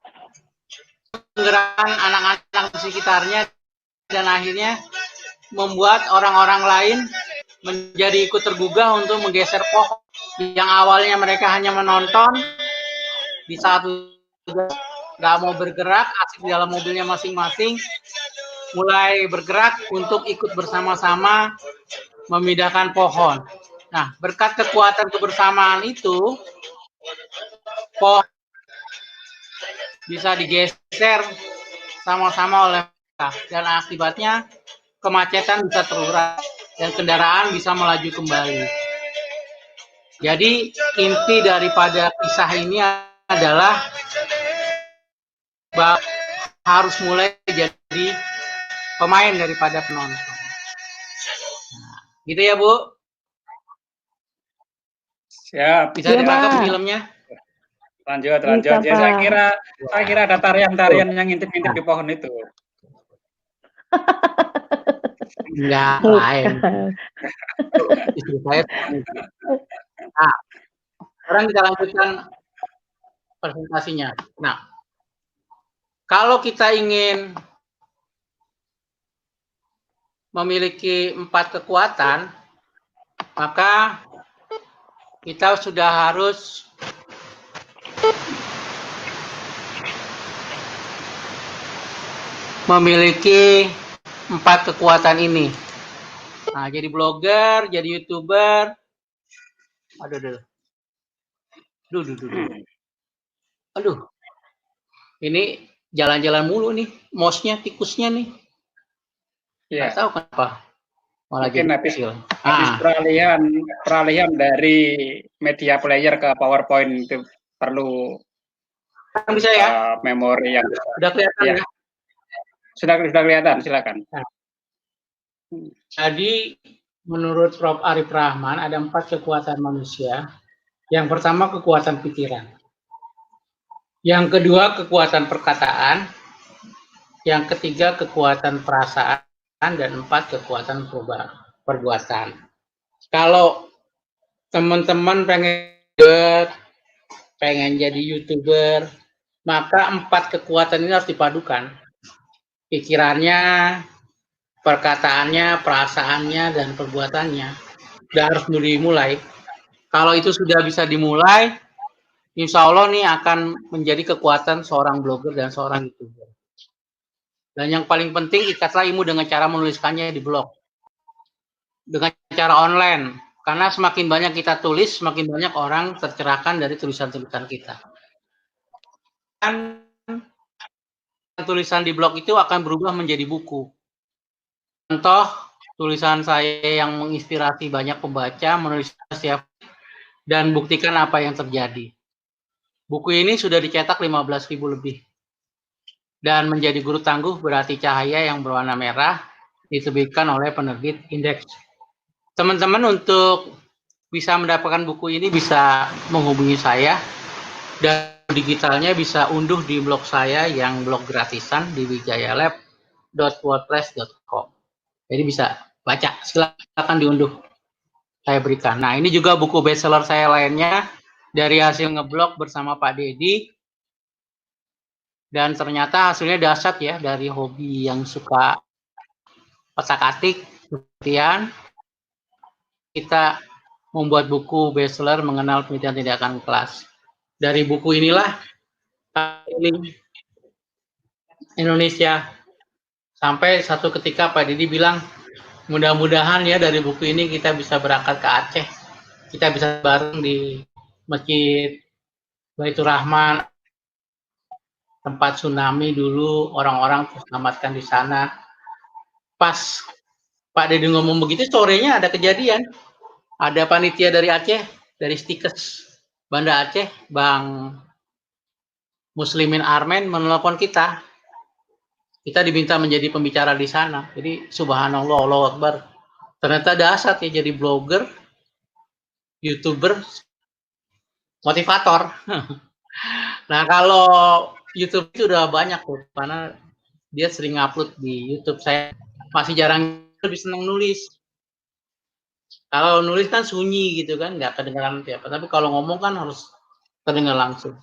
menggerakkan anak-anak di sekitarnya dan akhirnya membuat orang-orang lain menjadi ikut tergugah untuk menggeser pohon yang awalnya mereka hanya menonton di saat nggak mau bergerak, asik di dalam mobilnya masing-masing, mulai bergerak untuk ikut bersama-sama memindahkan pohon. Nah, berkat kekuatan kebersamaan itu, pohon bisa digeser sama-sama oleh mereka dan akibatnya kemacetan bisa terurai dan kendaraan bisa melaju kembali. Jadi inti daripada kisah ini adalah harus mulai jadi pemain daripada penonton. Nah, gitu ya Bu?
Siap.
Bisa ditangkap filmnya?
Lanjut. Ya, saya kira ada tarian-tarian yang intip-intip di pohon itu.
Enggak, lain. Istri saya. Nah, sekarang kita lanjutkan presentasinya. Nah, kalau kita ingin memiliki 4 kekuatan, maka kita sudah harus memiliki 4 kekuatan ini. Nah, jadi blogger, jadi YouTuber. Aduh. Ini jalan-jalan mulu nih, mouse-nya, tikusnya nih. Nggak tahu kenapa.
Mungkin habis peralihan dari media player ke PowerPoint itu perlu
bisa ya?
Memori yang
sudah kelihatan ya?
Sudah kelihatan, silakan.
Nah, jadi menurut Prof. Arif Rahman ada 4 kekuatan manusia. Yang pertama kekuatan pikiran. Yang kedua kekuatan perkataan. Yang ketiga kekuatan perasaan dan 4 kekuatan perbuatan. Kalau teman-teman pengen jadi YouTuber, maka 4 kekuatan ini harus dipadukan. Pikirannya, perkataannya, perasaannya, dan perbuatannya. Udah harus dimulai. Kalau itu sudah bisa dimulai, insya Allah nih akan menjadi kekuatan seorang blogger dan seorang YouTuber. Dan yang paling penting, ikatlah ilmu dengan cara menuliskannya di blog. Dengan cara online. Karena semakin banyak kita tulis, semakin banyak orang tercerahkan dari tulisan-tulisan kita. Dan tulisan di blog itu akan berubah menjadi buku. Contoh, tulisan saya yang menginspirasi banyak pembaca, menulis setiap dan buktikan apa yang terjadi. Buku ini sudah dicetak 15.000 lebih. Dan menjadi guru tangguh berarti cahaya yang berwarna merah, diterbitkan oleh penerbit Indeks. Teman-teman untuk bisa mendapatkan buku ini bisa menghubungi saya, dan digitalnya bisa unduh di blog saya yang blog gratisan di wijayalab.wordpress.com. Jadi bisa baca, silakan diunduh, saya berikan. Nah, ini juga buku bestseller saya lainnya dari hasil ngeblog bersama Pak Dedi. Dan ternyata hasilnya dahsyat ya, dari hobi yang suka otak-atik, kemudian kita membuat buku bestseller mengenal penelitian tindakan kelas. Dari buku inilah Indonesia, sampai satu ketika Pak Didi bilang, mudah-mudahan ya dari buku ini kita bisa berangkat ke Aceh, kita bisa bareng di Masjid Baitur Rahman, tempat tsunami dulu, orang-orang terselamatkan di sana. Pas Pak Didi ngomong begitu, sorenya ada kejadian. Ada panitia dari Aceh, dari Stikes Banda Aceh, Bang Muslimin Armen menelpon kita. Kita diminta menjadi pembicara di sana. Jadi subhanallah, Allahu Akbar. Ternyata dahsyat ya jadi blogger, YouTuber, motivator. Nah, kalau YouTube itu udah banyak tuh, karena dia sering upload di YouTube. Saya masih jarang, lebih senang nulis. Kalau nulis kan sunyi gitu kan, nggak kedengaran apa. Tapi kalau ngomong kan harus terdengar langsung.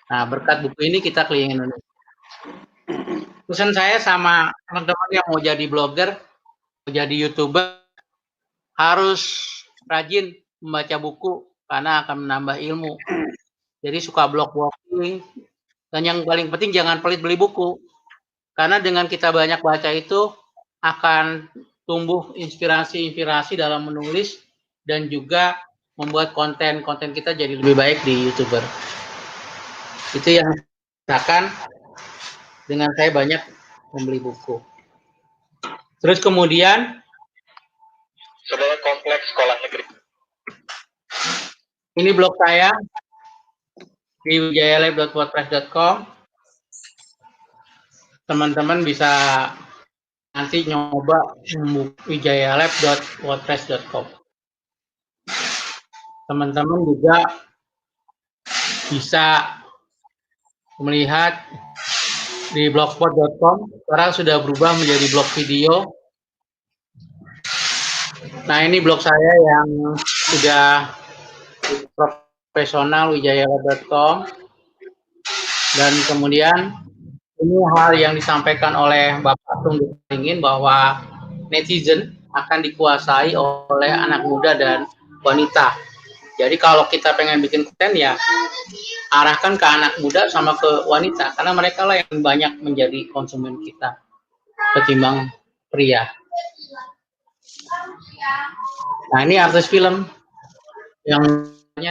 Nah, berkat buku ini kita keliling Indonesia. Pesan saya sama teman-teman yang mau jadi blogger, mau jadi YouTuber, harus rajin membaca buku karena akan menambah ilmu. Jadi suka blog walking, dan yang paling penting jangan pelit beli buku. Karena dengan kita banyak baca itu akan tumbuh inspirasi dalam menulis dan juga membuat konten-konten kita jadi lebih baik di YouTuber. Itu yang akan dengan saya banyak membeli buku. Terus kemudian
Saudara kompleks sekolah negeri.
Ini blog saya di wijayalab.wordpress.com. Teman-teman bisa nanti nyoba wijayalab.wordpress.com. Teman-teman juga bisa melihat di blogspot.com. Sekarang sudah berubah menjadi blog video. Nah, ini blog saya yang sudah profesional, wijayalab.com. Dan kemudian ini hal yang disampaikan oleh Bapak Tunggu ingin bahwa netizen akan dikuasai oleh anak muda dan wanita. Jadi kalau kita pengen bikin konten ya arahkan ke anak muda sama ke wanita, karena mereka lah yang banyak menjadi konsumen kita ketimbang pria. Nah, ini artis film yang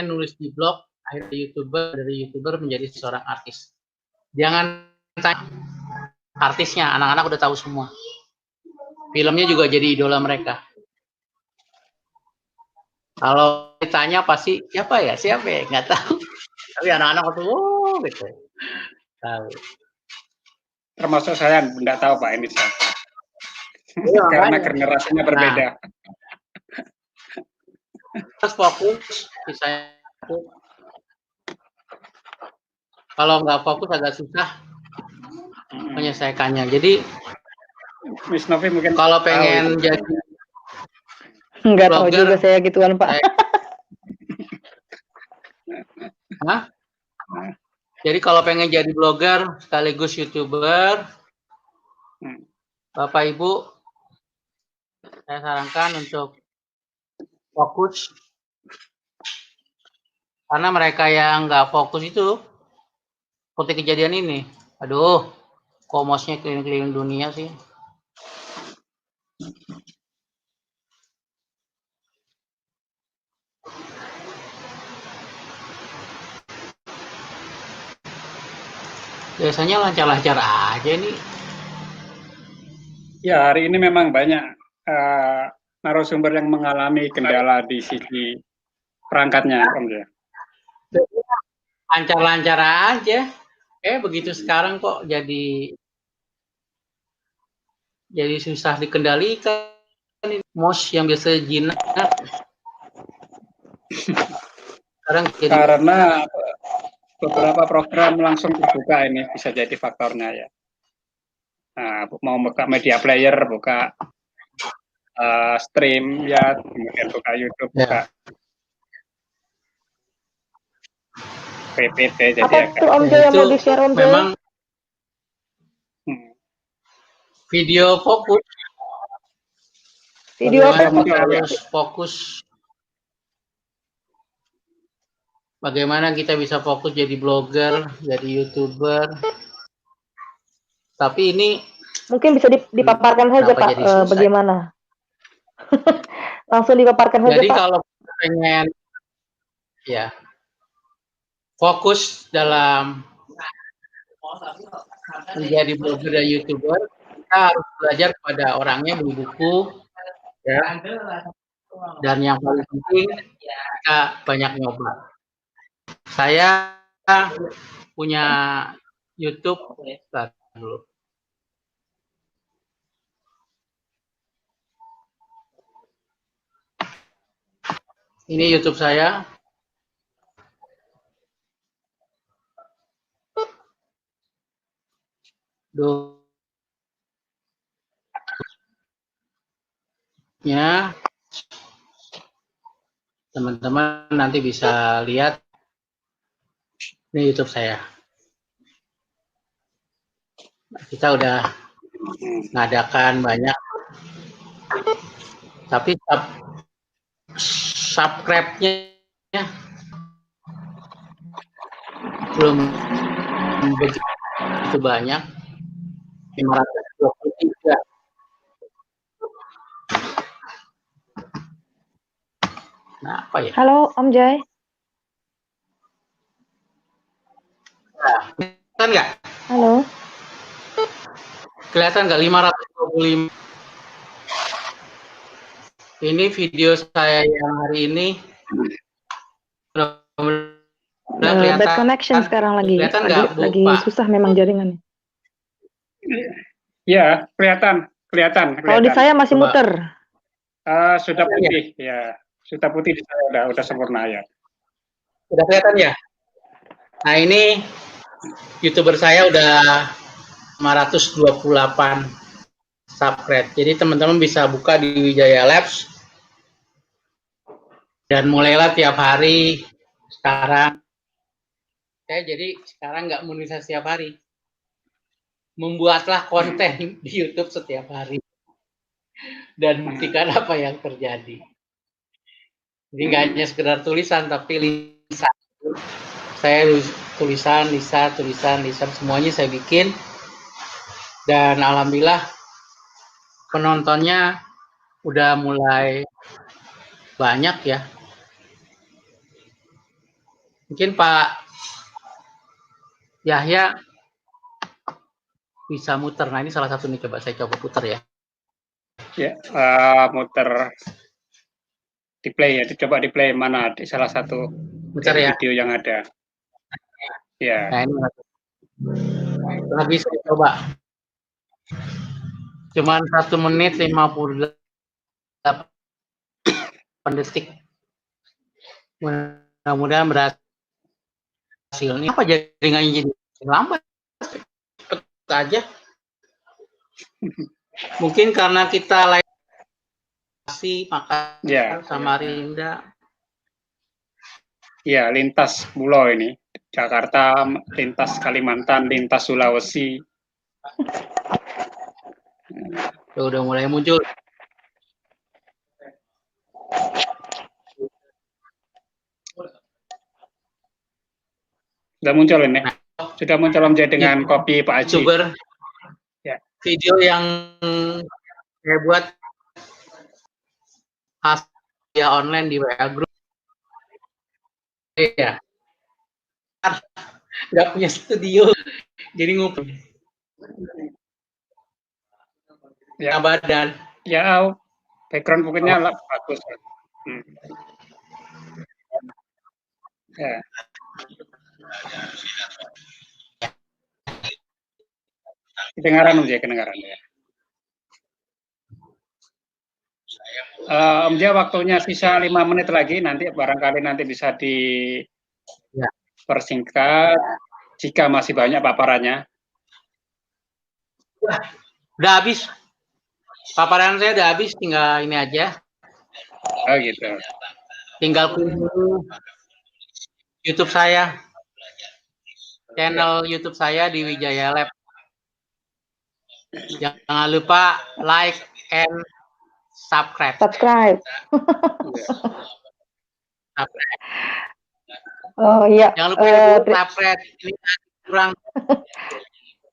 nulis di blog, akhirnya dari YouTuber menjadi seorang artis. Jangan tanya artisnya, anak-anak udah tahu semua. Filmnya juga jadi idola mereka. Kalau ditanya pasti siapa ya, nggak tahu. Tapi anak-anak tuh, gitu. Tahu.
Termasuk saya nggak tahu Pak ini siapa.
Ya,
karena generasinya berbeda.
Terus fokus, misalnya kalau nggak fokus agak susah menyelesaikannya. Jadi
Miss Novi mungkin
kalau pengen jadi
Nggak tahu
Blogger,
juga saya gituan, Pak.
Hah? Jadi kalau pengen jadi blogger sekaligus YouTuber, Bapak Ibu, saya sarankan untuk fokus. Karena mereka yang nggak fokus itu, seperti kejadian ini. Aduh, kok mouse-nya keliling-keliling dunia sih. Biasanya lancar-lancar aja nih.
Ya, hari ini memang banyak narasumber yang mengalami kendala di sisi perangkatnya, Om ya.
Lancar-lancar aja. Begitu sekarang kok jadi susah dikendalikan. Mouse yang biasa jinak. Sekarang jadi
Karena beberapa program langsung terbuka ini bisa jadi faktornya ya. Nah, mau buka media player, buka stream ya, kemudian buka YouTube, buka PPT, jadi
Apa
agak
tuh Om Joy yang mau di-share Om Joy?
memang video fokus.
Video apa?
Kita harus fokus. Bagaimana kita bisa fokus jadi blogger, jadi YouTuber. Tapi ini
Mungkin bisa dipaparkan saja Pak, bagaimana? Langsung dipaparkan saja
jadi
Pak.
kalau pengen ya fokus dalam menjadi blogger dan YouTuber, kita harus belajar kepada orangnya, beli buku, ya. Dan yang paling penting kita banyak nyoba. Saya punya YouTube dulu. Ini YouTube saya. Ya, teman-teman nanti bisa lihat. Ini YouTube saya. Kita udah ngadakan banyak, tapi subscribe-nya belum begitu banyak. 523. Nah, apa ya?
Halo Om Joy.
Nah, kelihatan nggak?
Halo.
Kelihatan nggak 525? Ini video saya yang hari ini.
Bad connection sekarang lagi. Lagi susah memang jaringannya.
Ya, kelihatan.
Kalau di saya masih muter.
Sudah putih, ya. Sudah putih di saya, udah sempurna ya.
Sudah kelihatan ya? Nah, ini YouTuber saya udah 528 subscribe. Jadi teman-teman bisa buka di Wijaya Labs. Dan mulailah tiap hari sekarang. Saya jadi sekarang nggak monetisasi setiap hari. Membuatlah konten di YouTube setiap hari. Dan buktikan apa yang terjadi. Jadi nggak hanya sekedar tulisan, tapi lisan. Saya tulisan, semuanya saya bikin. Dan alhamdulillah penontonnya udah mulai banyak ya. Mungkin Pak Yahya bisa muter. Nah, ini salah satu nih, saya coba puter ya.
Ya, muter di play ya, coba di play mana di salah satu video yang ada. Ya.
Nah, ini lagi saya coba. Cuman 1 menit 58 detik. Mudah-mudahan berhasil. Ini apa jaringannya jadi lambat aja. Mungkin karena kita live Bekasi, Makassar,
Ya,
Samarinda.
ya lintas pulau ini. Jakarta, lintas Kalimantan, lintas Sulawesi.
Udah mulai muncul.
Sudah muncul ini. Sudah muncul Om Jai dengan kopi Pak Haji.
YouTuber.
Ya.
Video yang saya buat hasil online di WA Group. Iya. Nggak punya studio, jadi ngumpul.
Ya.
Badan.
Ya, background pokoknya bagus. Ya. Kedengaran Om Jai, kedengaran ya. Om Jai waktunya sisa 5 menit lagi, nanti barangkali nanti bisa dipersingkat jika masih banyak paparannya.
Udah habis. Paparan saya udah habis, tinggal ini aja.
Oh gitu.
Tinggal kunjungi YouTube saya. Channel YouTube saya di Wijaya Lab. Jangan lupa like and subscribe.
Oh iya.
Jangan lupa subscribe. Ini kurang.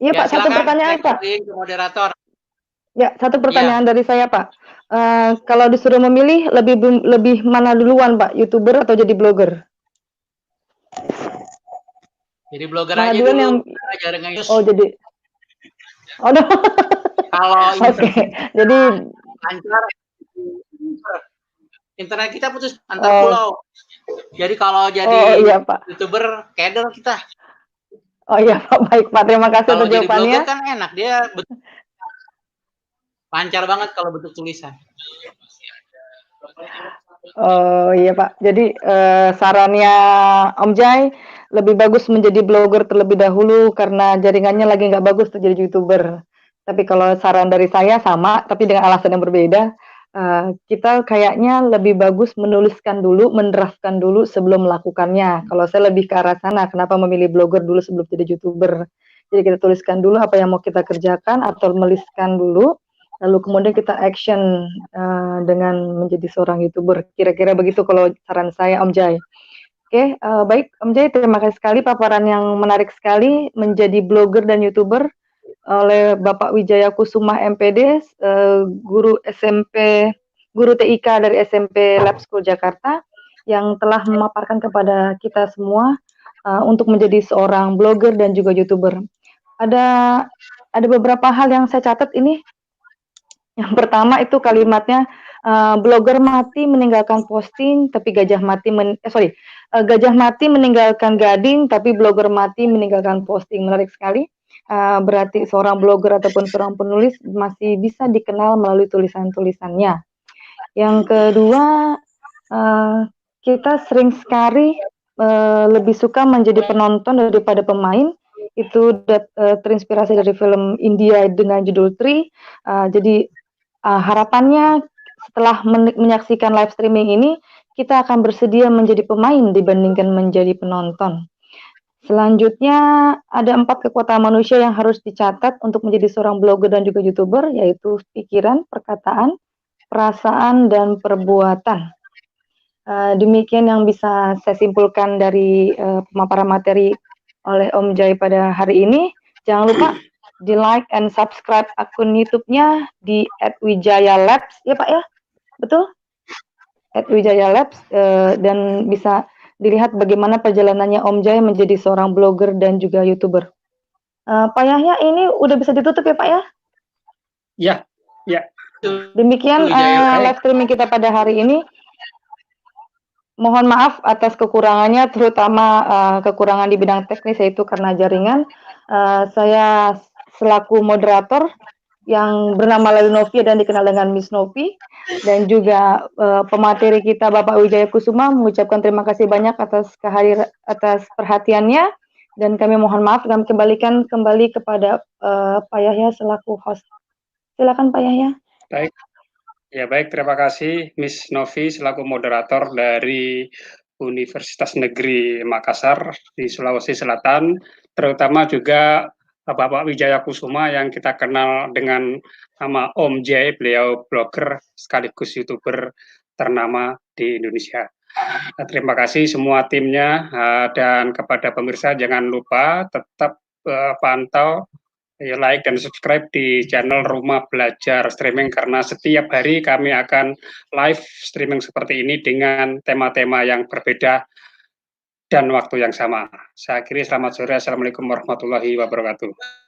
Iya Pak, satu pertanyaan Pak.
Moderator.
Ya, satu pertanyaan dari saya Pak. Kalau disuruh memilih lebih mana duluan Pak, YouTuber atau jadi blogger?
Jadi blogger
mana
aja dulu.
Oh jadi. Oh no.
Kalau
jadi
lancar, internet kita putus antar pulau. Jadi kalau jadi
iya, Pak.
YouTuber kedel kita.
Oh iya Pak, baik Pak. Terima kasih
Kalau
atas
jadi
jawabannya.
blogger kan enak, dia lancar banget kalau bentuk tulisan.
Oh iya Pak. Jadi sarannya Om Jai lebih bagus menjadi blogger terlebih dahulu karena jaringannya lagi nggak bagus untuk jadi YouTuber. Tapi kalau saran dari saya sama, tapi dengan alasan yang berbeda. Kita kayaknya lebih bagus menuliskan dulu, mendraftkan dulu sebelum melakukannya. Kalau saya lebih ke arah sana, kenapa memilih blogger dulu sebelum jadi YouTuber. Jadi kita tuliskan dulu apa yang mau kita kerjakan atau menuliskan dulu, lalu kemudian kita action dengan menjadi seorang YouTuber. Kira-kira begitu kalau saran saya Om Jai. Oke, baik Om Jai, terima kasih sekali paparan yang menarik sekali menjadi blogger dan YouTuber oleh Bapak Wijaya Kusuma MPD, guru TIK dari SMP Lab School Jakarta yang telah memaparkan kepada kita semua untuk menjadi seorang blogger dan juga YouTuber. Ada beberapa hal yang saya catat ini. Yang pertama itu kalimatnya blogger mati meninggalkan posting tapi gajah mati meninggalkan gading tapi blogger mati meninggalkan posting. Menarik sekali. Berarti seorang blogger ataupun seorang penulis masih bisa dikenal melalui tulisan-tulisannya. Yang kedua, kita sering sekali lebih suka menjadi penonton daripada pemain. Itu terinspirasi dari film India dengan judul Tree. Jadi harapannya setelah menyaksikan live streaming ini, kita akan bersedia menjadi pemain dibandingkan menjadi penonton. Selanjutnya, ada 4 kekuatan manusia yang harus dicatat untuk menjadi seorang blogger dan juga YouTuber, yaitu pikiran, perkataan, perasaan, dan perbuatan. Demikian yang bisa saya simpulkan dari pemaparan materi oleh Om Jai pada hari ini. Jangan lupa di like and subscribe akun YouTube-nya di @wijayalabs, ya Pak ya? Betul? @wijayalabs, dan bisa dilihat bagaimana perjalanannya Om Jai menjadi seorang blogger dan juga YouTuber. Pak Yahya, ini udah bisa ditutup ya Pak ya?
Ya, ya.
Demikian live streaming kita pada hari ini. Mohon maaf atas kekurangannya, terutama kekurangan di bidang teknis, yaitu karena jaringan. Saya selaku moderator yang bernama Lali Novia dan dikenal dengan Miss Novi, dan juga pemateri kita Bapak Wijaya Kusuma mengucapkan terima kasih banyak atas perhatiannya, dan kami mohon maaf dan kembalikan kembali kepada Pak Yahya selaku host. Silakan Pak Yahya.
Baik. Ya baik, terima kasih Miss Novi selaku moderator dari Universitas Negeri Makassar di Sulawesi Selatan, terutama juga Bapak Wijaya Kusuma yang kita kenal dengan nama Om J, beliau blogger sekaligus YouTuber ternama di Indonesia. Terima kasih semua timnya dan kepada pemirsa jangan lupa tetap pantau like dan subscribe di channel Rumah Belajar Streaming karena setiap hari kami akan live streaming seperti ini dengan tema-tema yang berbeda dan waktu yang sama. Saya akhiri, selamat sore. Assalamualaikum warahmatullahi wabarakatuh.